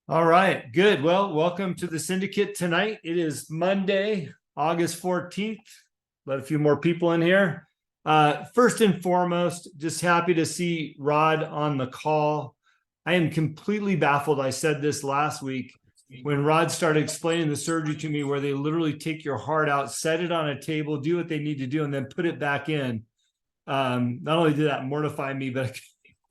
All right, good. Well, welcome to the Syndicate tonight. It is Monday, August 14th. Let a few more people in here. First and foremost, just happy to see Rod on the call. I am completely baffled. I said this last week when Rod started explaining the surgery to me, where they literally take your heart out, set it on a table, do what they need to do, and then put it back in. Not only did that mortify me, but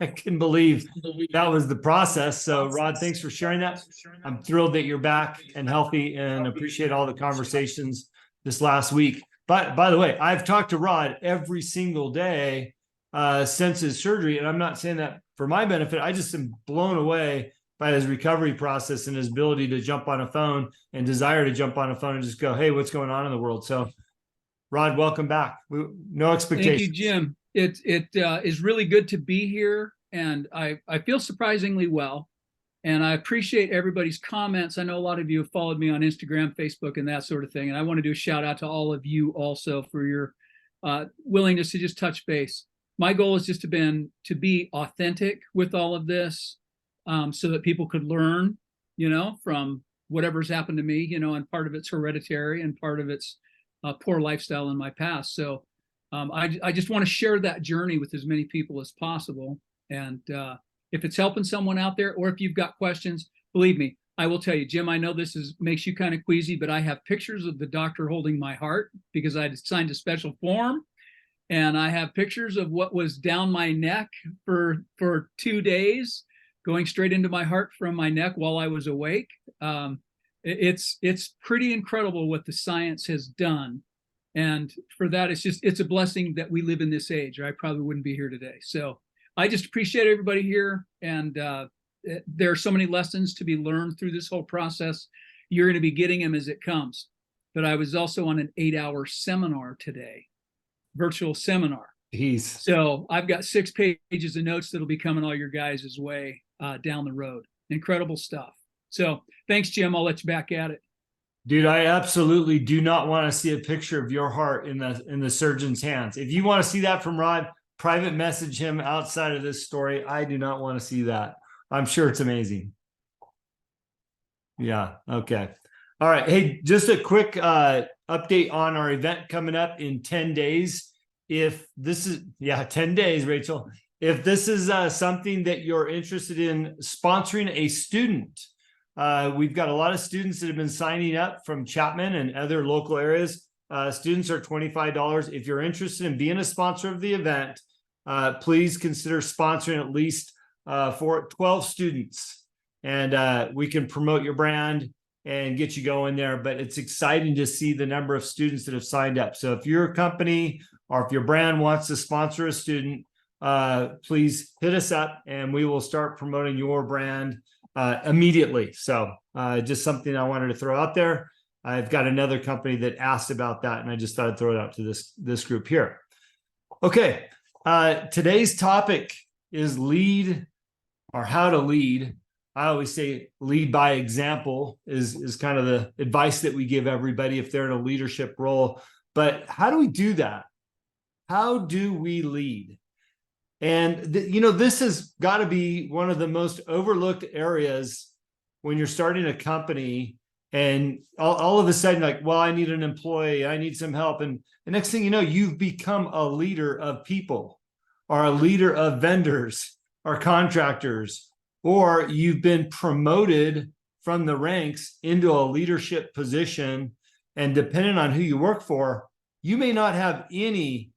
I couldn't believe that was the process. So, Rod, thanks for sharing that. I'm thrilled that you're back and healthy, and appreciate all the conversations this last week. But by the way, I've talked to Rod every single day since his surgery, and I'm not saying that for my benefit. I just am blown away by his recovery process and his ability to jump on a phone and desire to jump on a phone and just go, "Hey, what's going on in the world?" So, Rod, welcome back. No Thank you, expectations. Jim. It is really good to be here, and I feel surprisingly well. And I appreciate everybody's comments. I know a lot of you have followed me on Instagram, Facebook, and that sort of thing. And I want to do a shout out to all of you also for your willingness to just touch base. My goal is just to be authentic with all of this, so that people could learn, from whatever's happened to me, and part of it's hereditary and part of it's poor lifestyle in my past. So I just want to share that journey with as many people as possible. And if it's helping someone out there, or if you've got questions, believe me, I will tell you, Jim, I know this makes you kind of queasy, but I have pictures of the doctor holding my heart because I signed a special form. And I have pictures of what was down my neck for 2 days, going straight into my heart from my neck while I was awake. It's pretty incredible what the science has done. And for that, it's a blessing that we live in this age, or I probably wouldn't be here today. So I just appreciate everybody here. And there are so many lessons to be learned through this whole process. You're going to be getting them as it comes. But I was also on an 8-hour seminar today, virtual seminar. Peace. So I've got 6 pages of notes that'll be coming all your guys' way down the road. Incredible stuff. So thanks, Jim. I'll let you back at it. Dude, I absolutely do not want to see a picture of your heart in the surgeon's hands. If you want to see that from Rod, private message him outside of this story. I do not want to see that. I'm sure it's amazing. Yeah. Okay. All right. Hey, just a quick update on our event coming up in 10 days. If this is, 10 days, Rachel. If this is something that you're interested in sponsoring a student, we've got a lot of students that have been signing up from Chapman and other local areas. Students are $25. If you're interested in being a sponsor of the event, please consider sponsoring at least for 12 students. And we can promote your brand and get you going there. But it's exciting to see the number of students that have signed up. So if your company or if your brand wants to sponsor a student, please hit us up and we will start promoting your brand immediately. So just something I wanted to throw out there. I've got another company that asked about that, and I just thought I'd throw it out to this group here. Okay, today's topic is lead, or how to lead. I always say lead by example is kind of the advice that we give everybody if they're in a leadership role. But how do we do that? How do we lead? And this has got to be one of the most overlooked areas when you're starting a company, and all of a sudden, like, well, I need an employee, I need some help. And the next thing you know, you've become a leader of people, or a leader of vendors or contractors, or you've been promoted from the ranks into a leadership position. And depending on who you work for, you may not have any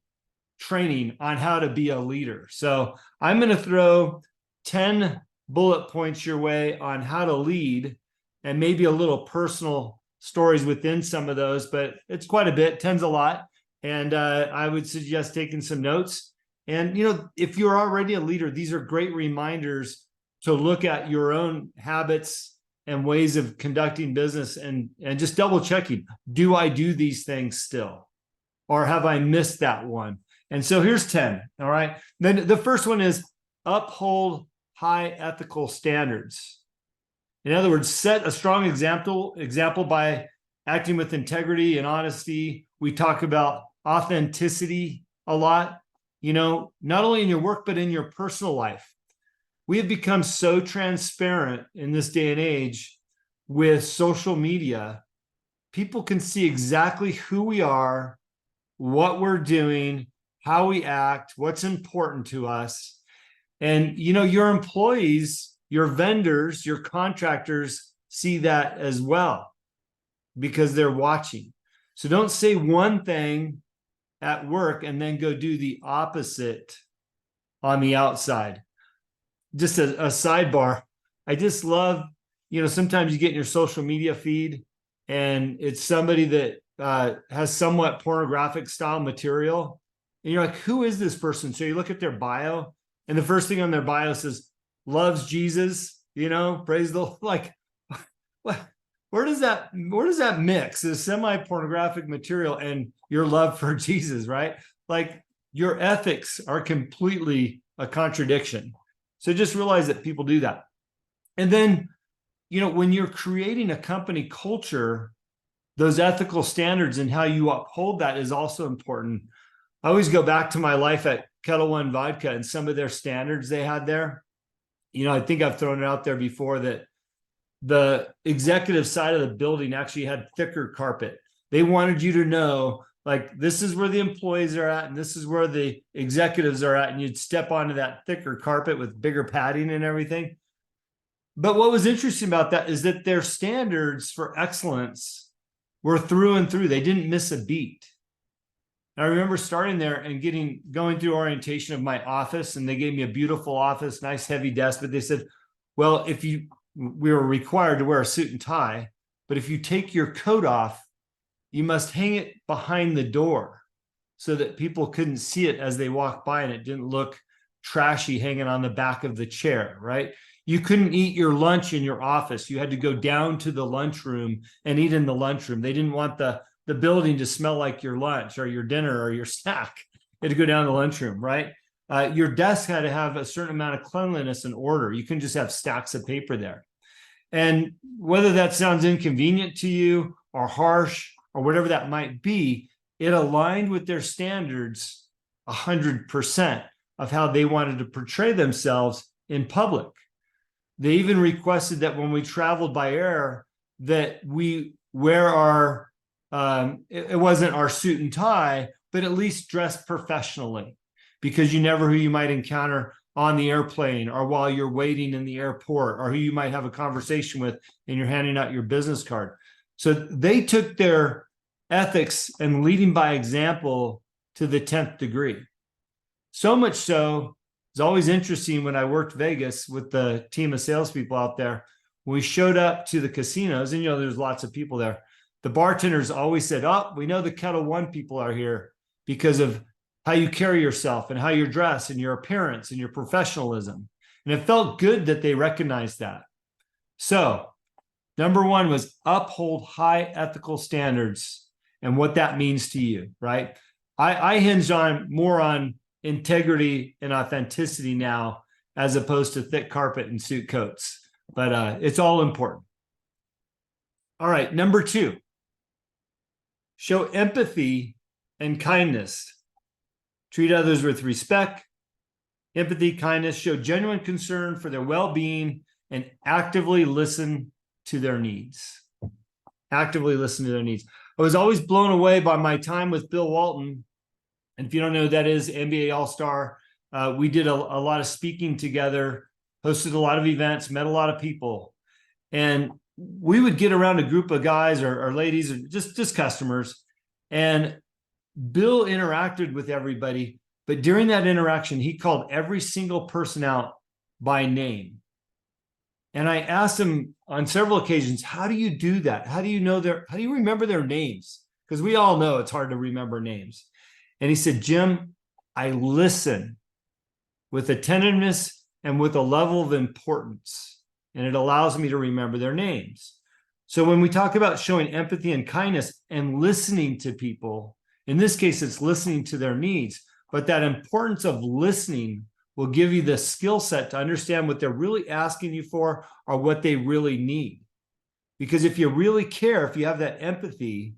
training on how to be a leader. So I'm going to throw 10 bullet points your way on how to lead, and maybe a little personal stories within some of those, but it's quite a bit. 10's a lot. And I would suggest taking some notes. And, if you're already a leader, these are great reminders to look at your own habits and ways of conducting business, and just double checking. Do I do these things still? Or have I missed that one? And so here's 10. All right. Then the first one is uphold high ethical standards. In other words, set a strong example by acting with integrity and honesty. We talk about authenticity a lot, not only in your work, but in your personal life. we have become so transparent in this day and age with social media. People can see exactly who we are, what we're doing, how we act, what's important to us. And, you know, your employees, your vendors, your contractors see that as well because they're watching. So don't say one thing at work and then go do the opposite on the outside. Just a sidebar. I just love, you know, sometimes you get in your social media feed and it's somebody that has somewhat pornographic style material. And you're like, who is this person? So you look at their bio, and the first thing on their bio says, loves Jesus, you know, praise the Lord. Like, what? Where does that mix, this semi-pornographic material and your love for Jesus, right? Like, your ethics are completely a contradiction. So just realize that people do that. And then, you know, when you're creating a company culture, those ethical standards and how you uphold that is also important. I always go back to my life at Kettle One Vodka and some of their standards they had there. You know, I think I've thrown it out there before that the executive side of the building actually had thicker carpet. They wanted you to know, like, this is where the employees are at and this is where the executives are at, and you'd step onto that thicker carpet with bigger padding and everything. But what was interesting about that is that their standards for excellence were through and through. They didn't miss a beat. And I remember starting there and going through orientation of my office, and they gave me a beautiful office, nice heavy desk, but they said, well, we were required to wear a suit and tie, but if you take your coat off, you must hang it behind the door so that people couldn't see it as they walked by and it didn't look trashy hanging on the back of the chair, right? You couldn't eat your lunch in your office. You had to go down to the lunchroom and eat in the lunchroom. They didn't want the building to smell like your lunch or your dinner or your snack. You had to go down to the lunchroom, right? Your desk had to have a certain amount of cleanliness and order. You couldn't just have stacks of paper there. And whether that sounds inconvenient to you or harsh or whatever that might be, it aligned with their standards 100% of how they wanted to portray themselves in public. They even requested that when we traveled by air, that we wear our, it wasn't our suit and tie, but at least dress professionally, because you never know who you might encounter on the airplane or while you're waiting in the airport, or who you might have a conversation with and you're handing out your business card. So they took their ethics and leading by example to the 10th degree. So much so, it's always interesting when I worked Vegas with the team of salespeople out there, when we showed up to the casinos, and you know, there's lots of people there. The bartenders always said, oh, we know the Kettle One people are here because of how you carry yourself and how you're dressed and your appearance and your professionalism. And it felt good that they recognized that. So number one was uphold high ethical standards and what that means to you, right? I hinge on more on integrity and authenticity now, as opposed to thick carpet and suit coats, but it's all important. All right, number two, show empathy and kindness. Treat others with respect, empathy, kindness, show genuine concern for their well-being, and actively listen to their needs. Actively listen to their needs. I was always blown away by my time with Bill Walton. And if you don't know who that is, NBA All-Star, we did a lot of speaking together, hosted a lot of events, met a lot of people. And we would get around a group of guys or ladies or just customers, and Bill interacted with everybody, but during that interaction, he called every single person out by name. And I asked him on several occasions, how do you do that? How do you remember their names? Because we all know it's hard to remember names. And he said, Jim, I listen with attentiveness and with a level of importance, and it allows me to remember their names. So when we talk about showing empathy and kindness and listening to people, in this case, it's listening to their needs, but that importance of listening will give you the skill set to understand what they're really asking you for or what they really need. Because if you really care, if you have that empathy,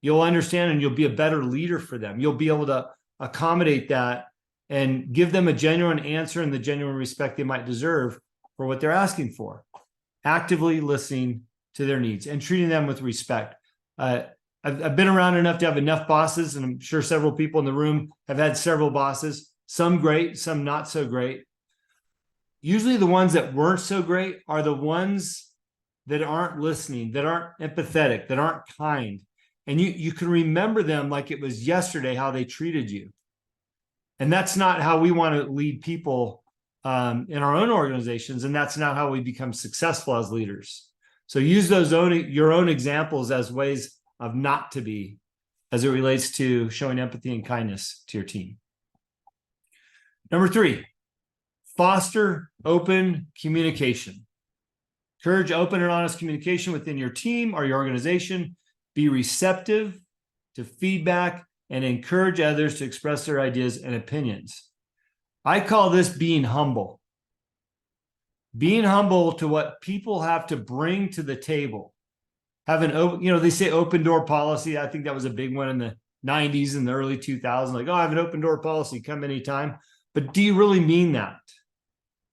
you'll understand and you'll be a better leader for them. You'll be able to accommodate that and give them a genuine answer and the genuine respect they might deserve for what they're asking for. Actively listening to their needs and treating them with respect. I've been around enough to have enough bosses, and I'm sure several people in the room have had several bosses, some great, some not so great. Usually the ones that weren't so great are the ones that aren't listening, that aren't empathetic, that aren't kind. And you can remember them like it was yesterday, how they treated you. And that's not how we want to lead people in our own organizations. And that's not how we become successful as leaders. So use your own examples as ways of not to be, as it relates to showing empathy and kindness to your team. Number 3, foster open communication. Encourage open and honest communication within your team or your organization. Be receptive to feedback and encourage others to express their ideas and opinions. I call this being humble. Being humble to what people have to bring to the table. Have an open, they say open door policy. I think that was a big one in the 90s and the early 2000s. Like, oh, I have an open door policy, come anytime. But do you really mean that?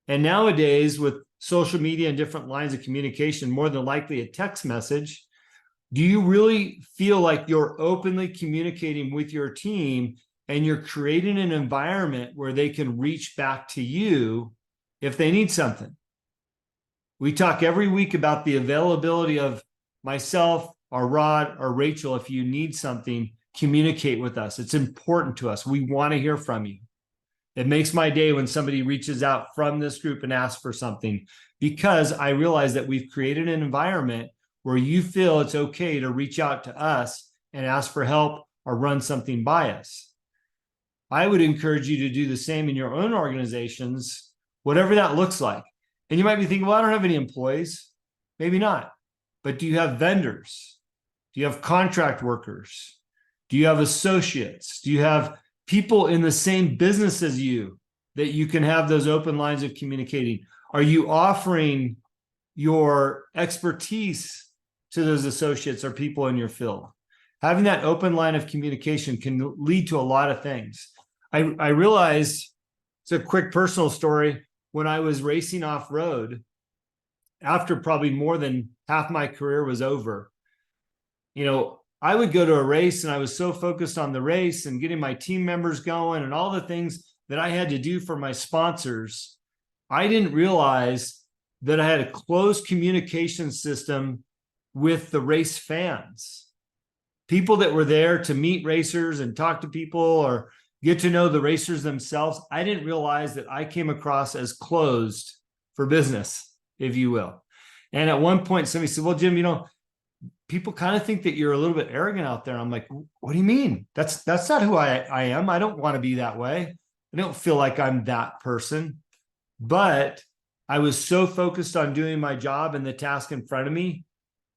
And nowadays, with social media and different lines of communication, more than likely a text message, do you really feel like you're openly communicating with your team and you're creating an environment where they can reach back to you if they need something? We talk every week about the availability of myself or Rod or Rachel. If you need something, communicate with us. It's important to us. We want to hear from you. It makes my day when somebody reaches out from this group and asks for something, because I realize that we've created an environment where you feel it's okay to reach out to us and ask for help or run something by us. I would encourage you to do the same in your own organizations, whatever that looks like. And you might be thinking, well, I don't have any employees. Maybe not. But do you have vendors? Do you have contract workers? Do you have associates? Do you have people in the same business as you that you can have those open lines of communicating? Are you offering your expertise to those associates or people in your field? Having that open line of communication can lead to a lot of things. I realized, it's a quick personal story, when I was racing off-road, after probably more than half my career was over, I would go to a race and I was so focused on the race and getting my team members going and all the things that I had to do for my sponsors. I didn't realize that I had a closed communication system with the race fans, people that were there to meet racers and talk to people or get to know the racers themselves. I didn't realize that I came across as closed for business, if you will. And at one point, somebody said, well, Jim, people kind of think that you're a little bit arrogant out there. I'm like, what do you mean? That's not who I am. I don't want to be that way. I don't feel like I'm that person. But I was so focused on doing my job and the task in front of me,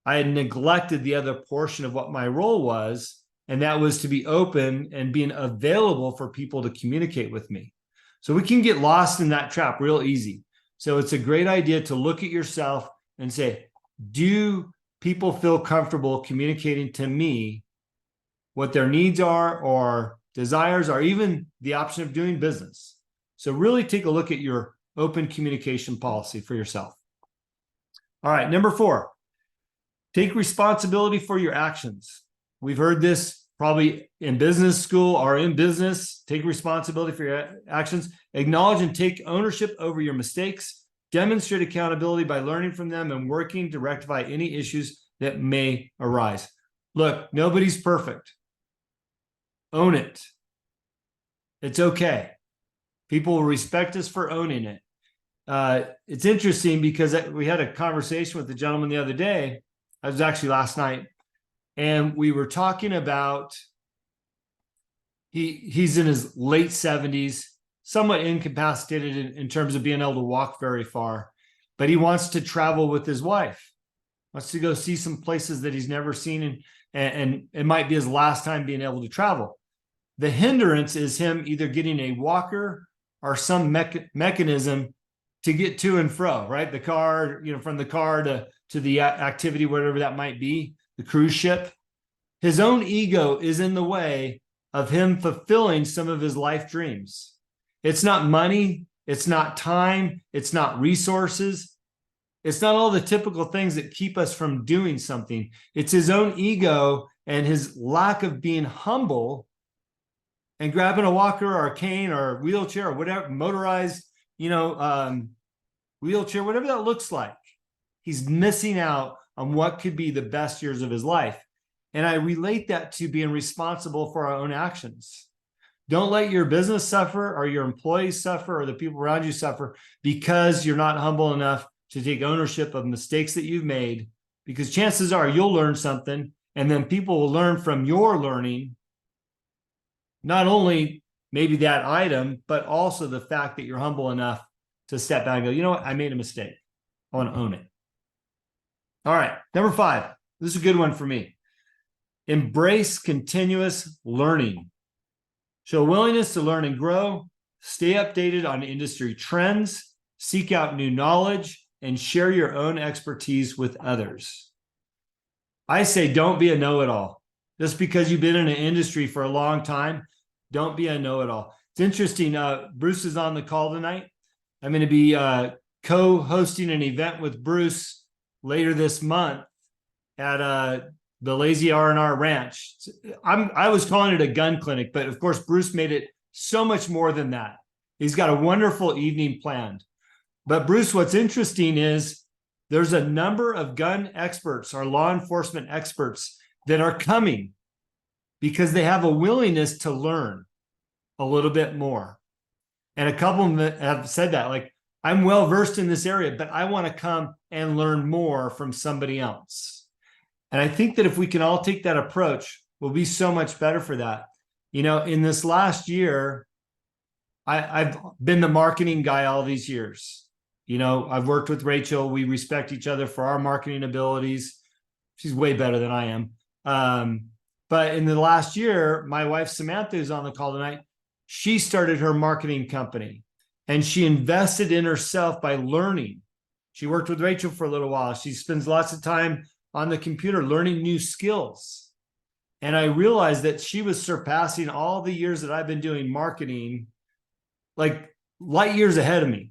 I had neglected the other portion of what my role was, and that was to be open and being available for people to communicate with me. So we can get lost in that trap real easy. So it's a great idea to look at yourself and say, do people feel comfortable communicating to me what their needs are or desires, or even the option of doing business? So really take a look at your open communication policy for yourself. All right, number 4, take responsibility for your actions. We've heard this probably in business school or in business. Take responsibility for your actions. Acknowledge and take ownership over your mistakes. Demonstrate accountability by learning from them and working to rectify any issues that may arise. Look, nobody's perfect. Own it. It's okay. People will respect us for owning it. It's interesting because we had a conversation with a gentleman the other day. It was actually last night. And we were talking about, he's in his late 70s, somewhat incapacitated in terms of being able to walk very far, but he wants to travel with his wife, wants to go see some places that he's never seen, and it might be his last time being able to travel. The hindrance is him either getting a walker or some mechanism to get to and fro, right? The car, from the car to the activity, whatever that might be, the cruise ship. His own ego is in the way of him fulfilling some of his life dreams. It's not money. It's not time. It's not resources. It's not all the typical things that keep us from doing something. It's his own ego and his lack of being humble and grabbing a walker or a cane or a wheelchair or whatever, motorized, wheelchair, whatever that looks like. He's missing out on what could be the best years of his life. And I relate that to being responsible for our own actions. Don't let your business suffer or your employees suffer or the people around you suffer because you're not humble enough to take ownership of mistakes that you've made, because chances are you'll learn something and then people will learn from your learning, not only maybe that item, but also the fact that you're humble enough to step back and go, you know what, I made a mistake. I want to own it. All right, number 5. This is a good one for me. Embrace continuous learning. Show willingness to learn and grow. Stay updated on industry trends. Seek out new knowledge and share your own expertise with others. I say don't be a know-it-all. Just because you've been in an industry for a long time, don't be a know-it-all. It's interesting. Bruce is on the call tonight. I'm going to be co-hosting an event with Bruce later this month at the Lazy R&R Ranch. I was calling it a gun clinic, but of course, Bruce made it so much more than that. He's got a wonderful evening planned. But Bruce, what's interesting is there's a number of gun experts or law enforcement experts that are coming because they have a willingness to learn a little bit more. And a couple of them have said that, like, I'm well versed in this area, but I want to come and learn more from somebody else. And I think that if we can all take that approach, we'll be so much better for that. You know, in this last year, I've been the marketing guy all these years. You know, I've worked with Rachel. We respect each other for our marketing abilities. She's way better than I am. But in the last year, my wife, Samantha, who's on the call tonight, she started her marketing company and she invested in herself by learning. She worked with Rachel for a little while. She spends lots of time on the computer learning new skills. And I realized that she was surpassing all the years that I've been doing marketing, like light years ahead of me.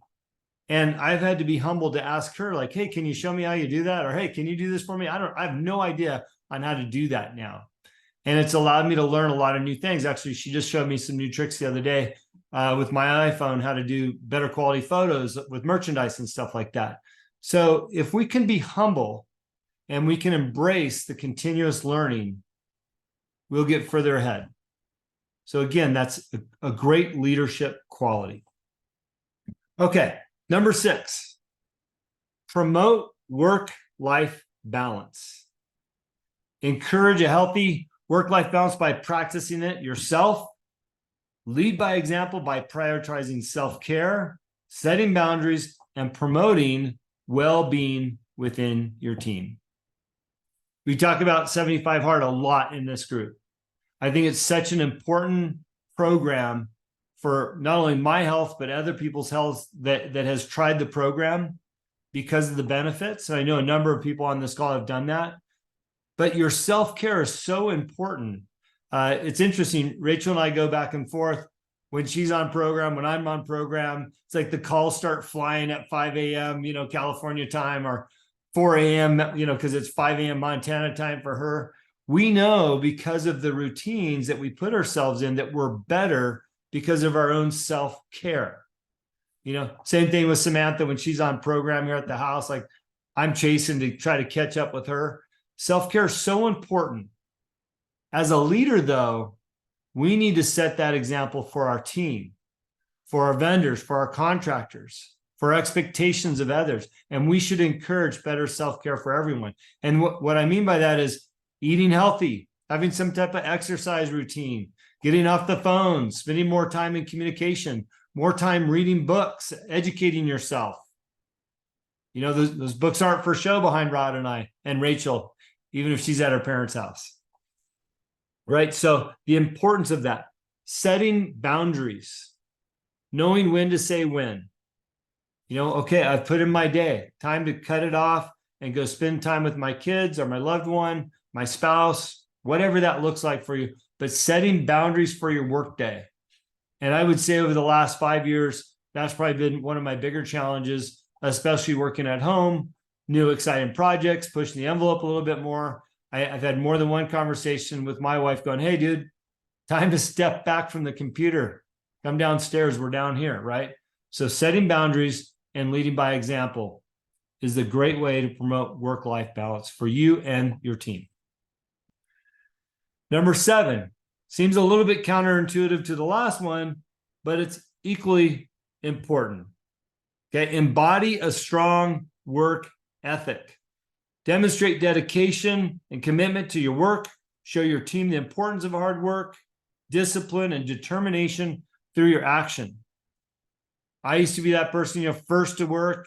And I've had to be humble to ask her, like, hey, can you show me how you do that? Or, hey, can you do this for me? I have no idea on how to do that now. And it's allowed me to learn a lot of new things. Actually, she just showed me some new tricks the other day with my iPhone, how to do better quality photos with merchandise and stuff like that. So if we can be humble and we can embrace the continuous learning, we'll get further ahead. So again, that's a great leadership quality. Okay, number 6, promote work-life balance. Encourage a healthy work-life balance by practicing it yourself. Lead by example by prioritizing self-care, setting boundaries, and promoting well-being within your team. We talk about 75 Hard a lot in this group. I think it's such an important program for not only my health, but other people's health that has tried the program because of the benefits. I know a number of people on this call have done that. But your self-care is so important. It's interesting. Rachel and I go back and forth when she's on program, when I'm on program. It's like the calls start flying at 5 a.m., California time, or 4 a.m., because it's 5 a.m. Montana time for her. We know because of the routines that we put ourselves in that we're better because of our own self-care. Same thing with Samantha when she's on program here at the house. Like, I'm chasing to try to catch up with her. Self-care is so important. As a leader, though, we need to set that example for our team, for our vendors, for our contractors, for expectations of others. And we should encourage better self-care for everyone. And what I mean by that is eating healthy, having some type of exercise routine, getting off the phone, spending more time in communication, more time reading books, educating yourself. Those books aren't for show behind Rod and I and Rachel, even if she's at her parents' house. Right? So the importance of that, setting boundaries, knowing when to say when. Okay, I've put in my day, time to cut it off and go spend time with my kids or my loved one, my spouse, whatever that looks like for you, but setting boundaries for your work day. And I would say over the last 5 years, that's probably been one of my bigger challenges, especially working at home, new exciting projects, pushing the envelope a little bit more. I've had more than one conversation with my wife going, hey, dude, time to step back from the computer. Come downstairs. We're down here, right? So setting boundaries and leading by example is the great way to promote work-life balance for you and your team. Number 7, seems a little bit counterintuitive to the last one, but it's equally important. Okay, embody a strong work ethic. Demonstrate dedication and commitment to your work. Show your team the importance of hard work, discipline, and determination through your action. I used to be that person, first to work,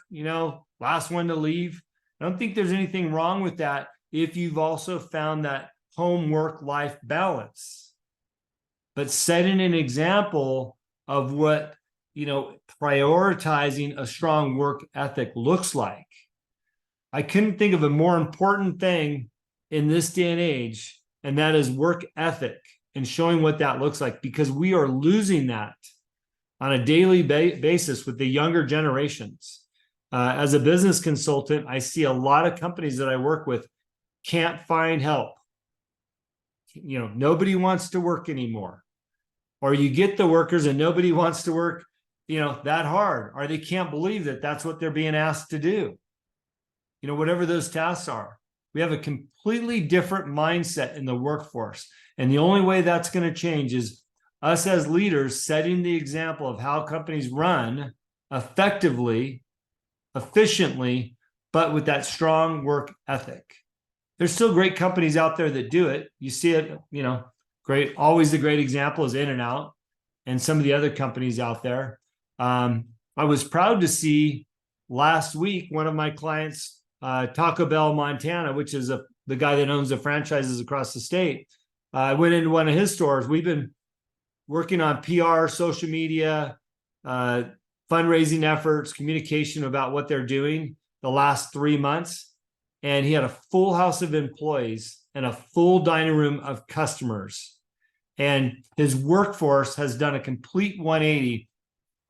last one to leave. I don't think there's anything wrong with that if you've also found that home work life balance. But setting an example of what, prioritizing a strong work ethic looks like. I couldn't think of a more important thing in this day and age, and that is work ethic and showing what that looks like, because we are losing that on a daily basis with the younger generations. As a business consultant, I see a lot of companies that I work with can't find help. Nobody wants to work anymore. Or you get the workers and nobody wants to work, that hard, or they can't believe that that's what they're being asked to do. Whatever those tasks are. We have a completely different mindset in the workforce. And the only way that's going to change is us as leaders setting the example of how companies run effectively, efficiently, but with that strong work ethic. There's still great companies out there that do it. You see it, great. Always the great example is In-N-Out and some of the other companies out there. I was proud to see last week, one of my clients, Taco Bell Montana, which is the guy that owns the franchises across the state. I went into one of his stores. We've been working on PR, social media, fundraising efforts, communication about what they're doing the last 3 months. And he had a full house of employees and a full dining room of customers. And his workforce has done a complete 180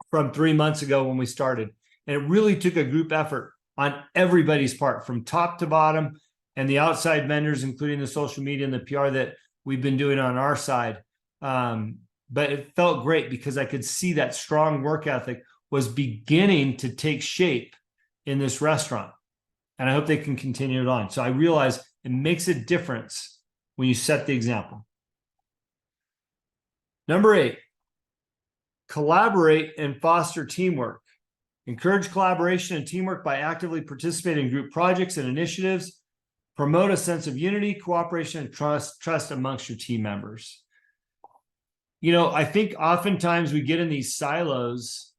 from 3 months ago when we started. And it really took a group effort on everybody's part, from top to bottom, and the outside vendors, including the social media and the PR that we've been doing on our side. But it felt great because I could see that strong work ethic was beginning to take shape in this restaurant. And I hope they can continue it on. So I realize it makes a difference when you set the example. Number 8, collaborate and foster teamwork. Encourage collaboration and teamwork by actively participating in group projects and initiatives. Promote a sense of unity, cooperation, and trust amongst your team members. I think oftentimes we get in these silos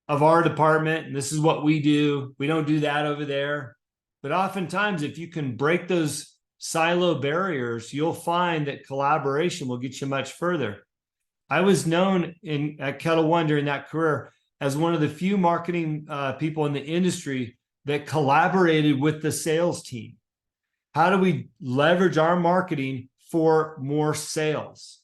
of our department, and this is what we do. We don't do that over there. But oftentimes, if you can break those silo barriers, you'll find that collaboration will get you much further. I was known at Kettle One during that career as one of the few marketing people in the industry that collaborated with the sales team. How do we leverage our marketing for more sales?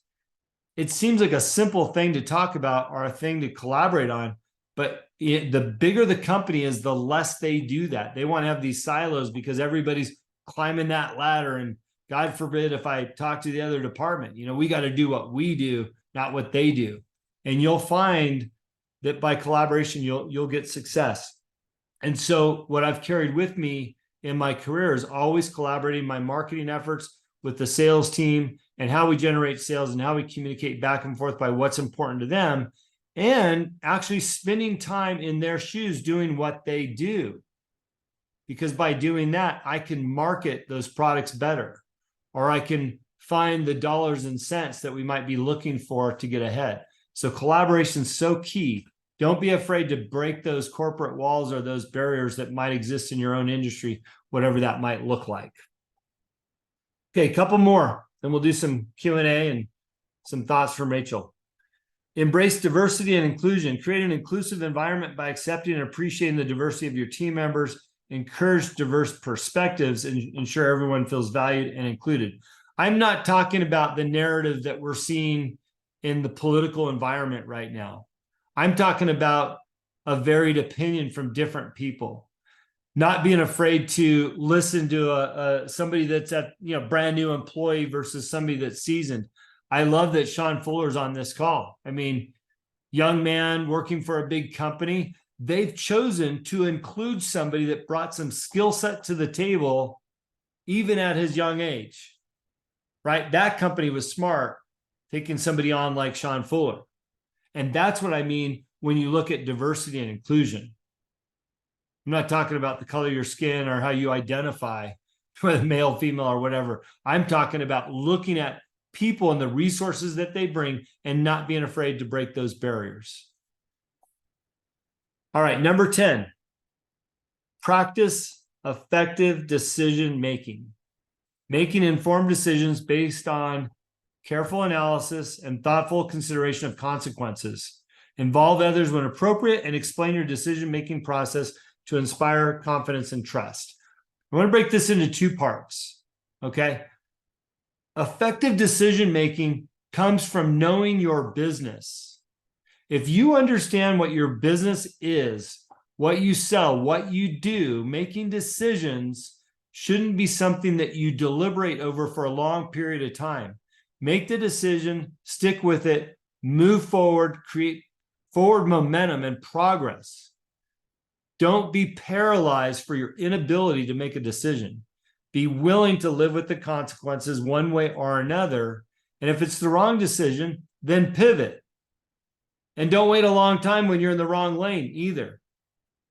It seems like a simple thing to talk about or a thing to collaborate on, but the bigger the company is, the less they do that. They want to have these silos because everybody's climbing that ladder, and God forbid if I talk to the other department, we got to do what we do, not what they do. And you'll find that by collaboration, you'll get success. And so what I've carried with me in my career is always collaborating my marketing efforts with the sales team and how we generate sales and how we communicate back and forth by what's important to them, and actually spending time in their shoes doing what they do. Because by doing that, I can market those products better, or I can find the dollars and cents that we might be looking for to get ahead. So collaboration is so key. Don't be afraid to break those corporate walls or those barriers that might exist in your own industry, whatever that might look like. Okay, a couple more, then we'll do some Q&A and some thoughts from Rachel. Embrace diversity and inclusion. Create an inclusive environment by accepting and appreciating the diversity of your team members. Encourage diverse perspectives and ensure everyone feels valued and included. I'm not talking about the narrative that we're seeing in the political environment right now. I'm talking about a varied opinion from different people. Not being afraid to listen to somebody that's at, brand new employee versus somebody that's seasoned. I love that Sean Fuller's on this call. I mean, young man working for a big company, they've chosen to include somebody that brought some skill set to the table, even at his young age, right? That company was smart, taking somebody on like Sean Fuller. And that's what I mean when you look at diversity and inclusion. I'm not talking about the color of your skin or how you identify, whether male, female, or whatever. I'm talking about looking at people and the resources that they bring and not being afraid to break those barriers. All right, number 10, practice effective decision making. Making informed decisions based on careful analysis and thoughtful consideration of consequences. Involve others when appropriate and explain your decision-making process to inspire confidence and trust. I want to break this into two parts, okay? Effective decision-making comes from knowing your business. If you understand what your business is, what you sell, what you do, making decisions shouldn't be something that you deliberate over for a long period of time. Make the decision, stick with it, move forward, create forward momentum and progress. Don't be paralyzed for your inability to make a decision. Be willing to live with the consequences one way or another. And if it's the wrong decision, then pivot. And don't wait a long time when you're in the wrong lane either.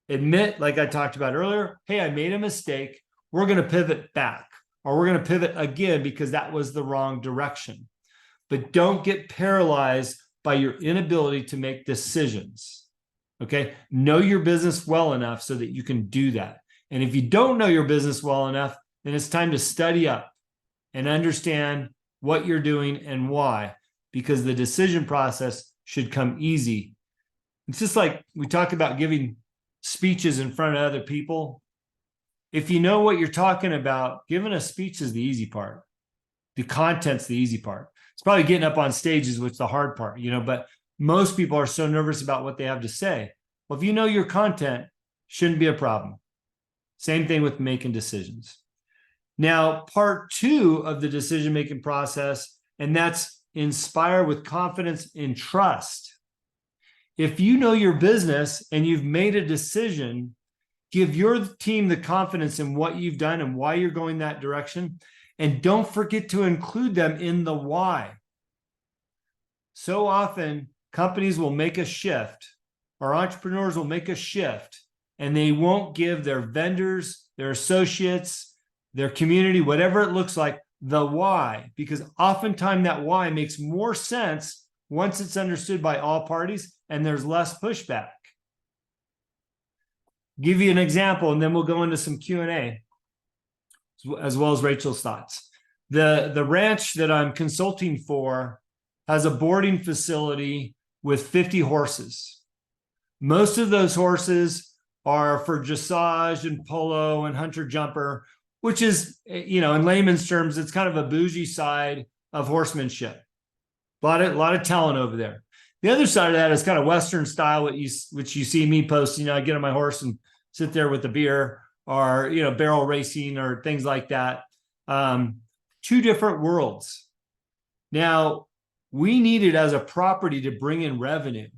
Admit, like I talked about earlier, hey, I made a mistake. We're going to pivot back, or we're going to pivot again because that was the wrong direction. But don't get paralyzed by your inability to make decisions. Okay? Know your business well enough so that you can do that. And if you don't know your business well enough, then it's time to study up and understand what you're doing and why, because the decision process should come easy. It's just like we talk about giving speeches in front of other people. If you know what you're talking about, giving a speech is the easy part. The content's the easy part. It's probably getting up on stages, which is the hard part, but most people are so nervous about what they have to say. Well, if you know your content, shouldn't be a problem. Same thing with making decisions. Now, part 2 of the decision-making process, and that's inspire with confidence and trust. If you know your business and you've made a decision, give your team the confidence in what you've done and why you're going that direction. And don't forget to include them in the why. So often, companies will make a shift, or entrepreneurs will make a shift, and they won't give their vendors, their associates, their community, whatever it looks like, the why, because oftentimes that why makes more sense once it's understood by all parties and there's less pushback. Give you an example, and then we'll go into some Q&A, as well as Rachel's thoughts. The ranch that I'm consulting for has a boarding facility with 50 horses. Most of those horses are for dressage and polo and hunter jumper, which is, in layman's terms, it's kind of a bougie side of horsemanship. A lot of talent over there. The other side of that is kind of Western style, which you see me posting. I get on my horse and sit there with a beer, or barrel racing or things like that. Two different worlds. Now, we needed as a property to bring in revenue.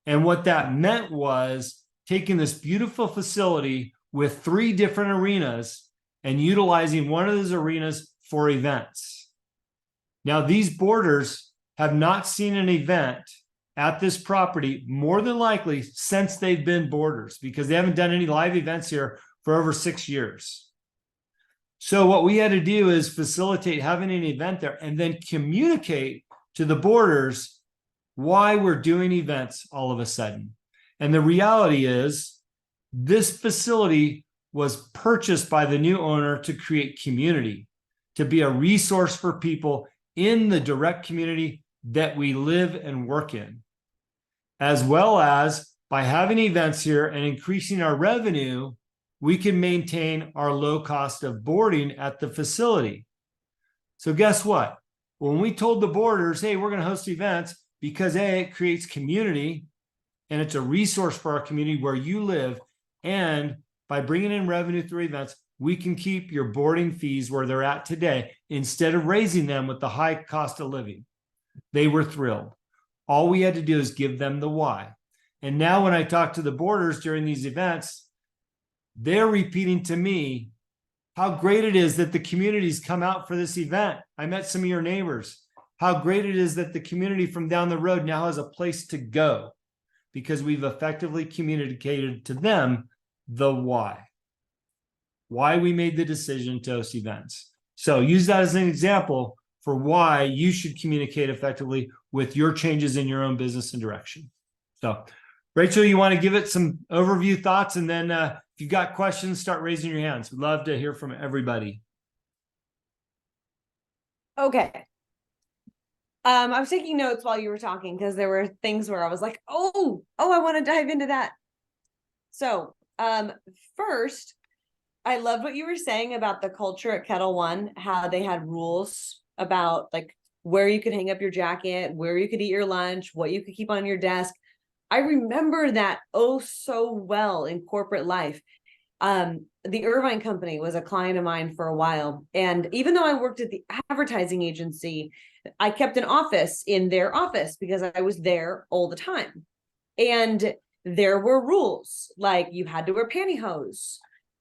And what that meant was taking this beautiful facility with 3 different arenas and utilizing one of those arenas for events. Now, these boarders have not seen an event at this property, more than likely, since they've been boarders, because they haven't done any live events here for over 6 years. So what we had to do is facilitate having an event there and then communicate to the boarders why we're doing events all of a sudden. And the reality is this facility was purchased by the new owner to create community, to be a resource for people in the direct community that we live and work in, as well as by having events here and increasing our revenue, we can maintain our low cost of boarding at the facility. So guess what? When we told the boarders, hey, we're going to host events, because it creates community and it's a resource for our community where you live. And by bringing in revenue through events, we can keep your boarding fees where they're at today instead of raising them with the high cost of living. They were thrilled. All we had to do is give them the why. And now when I talk to the boarders during these events, they're repeating to me how great it is that the communities come out for this event. I met some of your neighbors. How great it is that the community from down the road now has a place to go because we've effectively communicated to them the why we made the decision to host events. So use that as an example for why you should communicate effectively with your changes in your own business and direction. So Rachel, you want to give it some overview thoughts, and then if you've got questions, start raising your hands. We'd love to hear from everybody. Okay. I was taking notes while you were talking because there were things where I was like, oh, I want to dive into that. So first, I loved what you were saying about the culture at Kettle One, how they had rules about like where you could hang up your jacket, where you could eat your lunch, what you could keep on your desk. I remember that oh so well in corporate life. The Irvine Company was a client of mine for a while. And even though I worked at the advertising agency, I kept an office in their office because I was there all the time. And there were rules, like you had to wear pantyhose.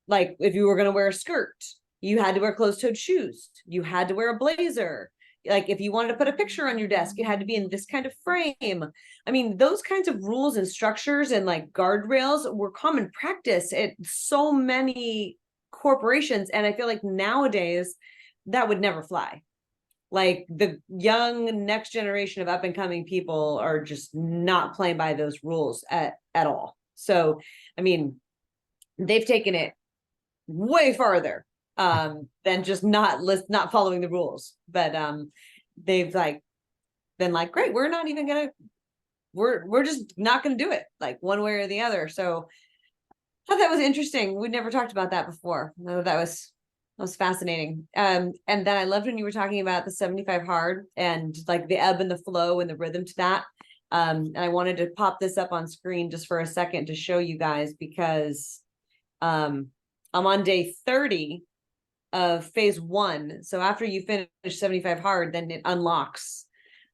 Like if you were going to wear a skirt, you had to wear closed-toed shoes. You had to wear a blazer. Like if you wanted to put a picture on your desk, it had to be in this kind of frame. I mean, those kinds of rules and structures and like guardrails were common practice at so many corporations. And I feel like nowadays that would never fly. Like the young next generation of up and coming people are just not playing by those rules at all. So, I mean, they've taken it way farther than just not following the rules. But they've like been like, great, we're not even gonna, we're just not gonna do it like one way or the other. So I thought that was interesting. We'd never talked about that before. That was fascinating. And then I loved when you were talking about the 75 hard and like the ebb and the flow and the rhythm to that. And I wanted to pop this up on screen just for a second to show you guys because I'm on day 30 of phase 1. So after you finish 75 hard, then it unlocks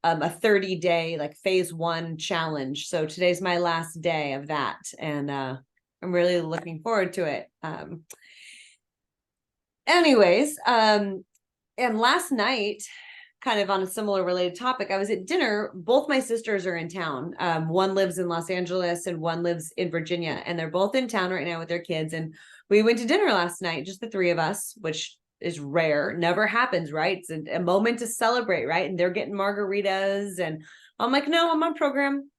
a 30-day like phase 1 challenge. So today's my last day of that. And I'm really looking forward to it. Anyways, and last night, kind of on a similar related topic, I was at dinner. Both my sisters are in town. One lives in Los Angeles and one lives in Virginia, and they're both in town right now with their kids. And we went to dinner last night, just the three of us, which is rare, never happens, right? It's a moment to celebrate, right? And they're getting margaritas, and I'm like, no, I'm on program.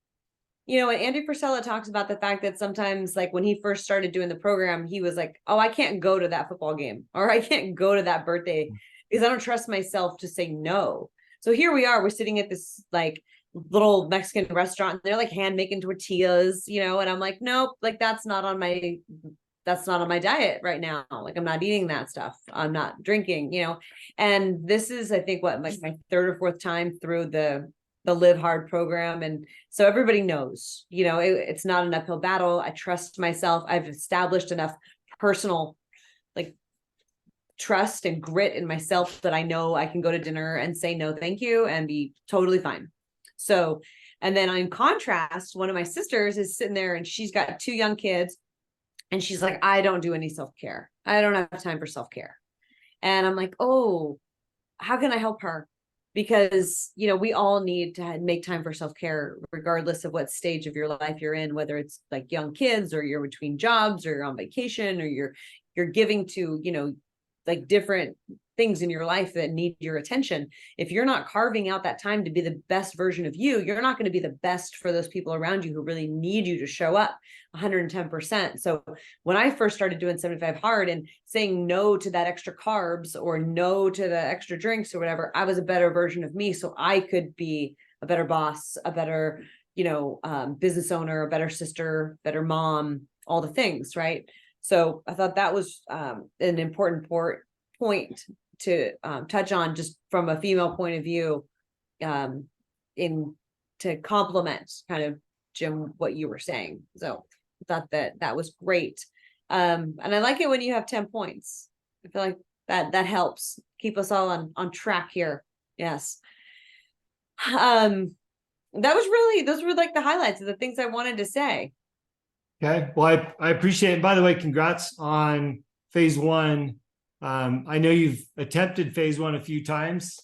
You know, and Andy Frisella talks about the fact that sometimes, like when he first started doing the program, he was like, oh, I can't go to that football game, or I can't go to that birthday because I don't trust myself to say no. So here we are, we're sitting at this like little Mexican restaurant. They're like hand making tortillas, you know, and I'm like, nope, like that's not on my diet right now. Like I'm not eating that stuff. I'm not drinking, you know. And this is, I think, what, like my third or fourth time through the Live Hard program. And so everybody knows, you know, it's not an uphill battle. I trust myself. I've established enough personal like trust and grit in myself that I know I can go to dinner and say no thank you and be totally fine. So, and then in contrast, one of my sisters is sitting there and she's got 2 young kids and she's like, I don't do any self-care. I don't have time for self-care. And I'm like, oh, how can I help her? Because, you know, we all need to make time for self-care, regardless of what stage of your life you're in, whether it's like young kids or you're between jobs or you're on vacation or you're giving to, you know, like different things in your life that need your attention. If you're not carving out that time to be the best version of you, you're not going to be the best for those people around you who really need you to show up 110%. So when I first started doing 75 hard and saying no to that extra carbs or no to the extra drinks or whatever, I was a better version of me. So I could be a better boss, a better, you know, business owner, a better sister, better mom, all the things, right? So I thought that was an important point to touch on, just from a female point of view, in to complement kind of, Jim, what you were saying. So I thought that was great. And I like it when you have 10 points. I feel like that helps keep us all on track here. Yes. Those were like the highlights of the things I wanted to say. Okay. Well, I appreciate it. By the way, congrats on phase one. I know you've attempted phase one a few times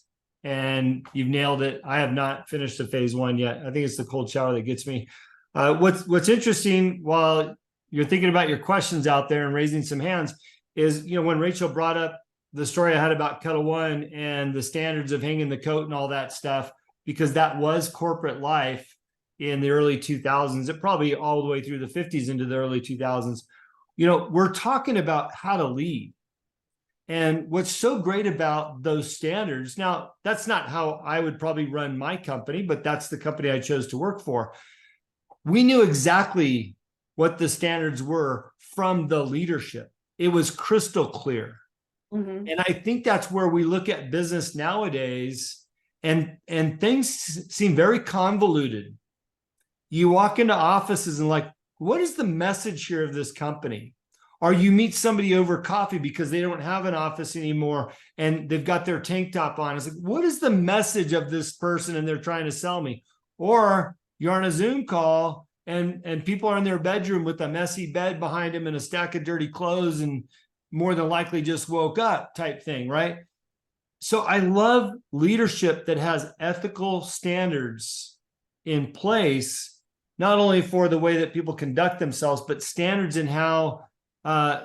and you've nailed it. I have not finished the phase one yet. I think it's the cold shower that gets me. What's interesting while you're thinking about your questions out there and raising some hands is, when Rachel brought up the story I had about Kettle One and the standards of hanging the coat and all that stuff, because that was corporate life in the early 2000s, it probably all the way through the 50s into the early 2000s. We're talking about how to lead. And what's so great about those standards, now that's not how I would probably run my company, but that's the company I chose to work for. We knew exactly what the standards were from the leadership. It was crystal clear. Mm-hmm. And I think that's where we look at business nowadays, and things seem very convoluted. You walk into offices and like, what is the message here of this company? Or you meet somebody over coffee because they don't have an office anymore and they've got their tank top on. It's like, what is the message of this person and they're trying to sell me? Or you're on a Zoom call and people are in their bedroom with a messy bed behind them and a stack of dirty clothes and more than likely just woke up type thing, right? So I love leadership that has ethical standards in place, not only for the way that people conduct themselves, but standards in how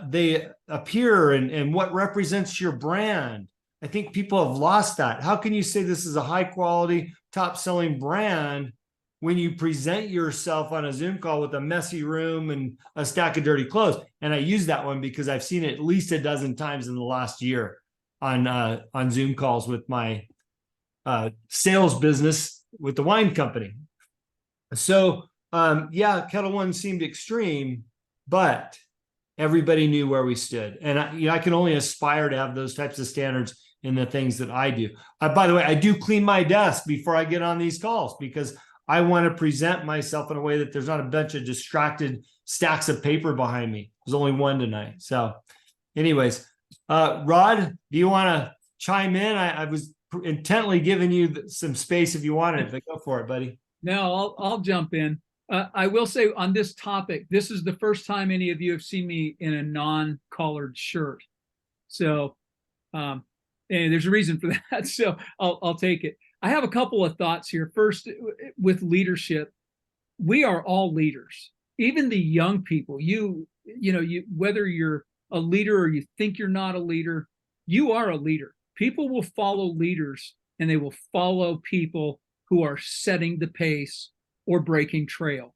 they appear and what represents your brand. I think people have lost that. How can you say this is a high quality, top selling brand when you present yourself on a Zoom call with a messy room and a stack of dirty clothes? And I use that one because I've seen it at least a dozen times in the last year on Zoom calls with my sales business with the wine company. So yeah, Kettle One seemed extreme, but everybody knew where we stood. And I can only aspire to have those types of standards in the things that I do. By the way, I do clean my desk before I get on these calls because I want to present myself in a way that there's not a bunch of distracted stacks of paper behind me. There's only one tonight. So anyways, Rod, do you want to chime in? I was intently giving you some space if you wanted, but go for it, buddy. No, I'll jump in. I will say on this topic, this is the first time any of you have seen me in a non-collared shirt. So, and there's a reason for that. So I'll take it. I have a couple of thoughts here. First, with leadership, we are all leaders. Even the young people, whether you're a leader or you think you're not a leader, you are a leader. People will follow leaders and they will follow people who are setting the pace or breaking trail.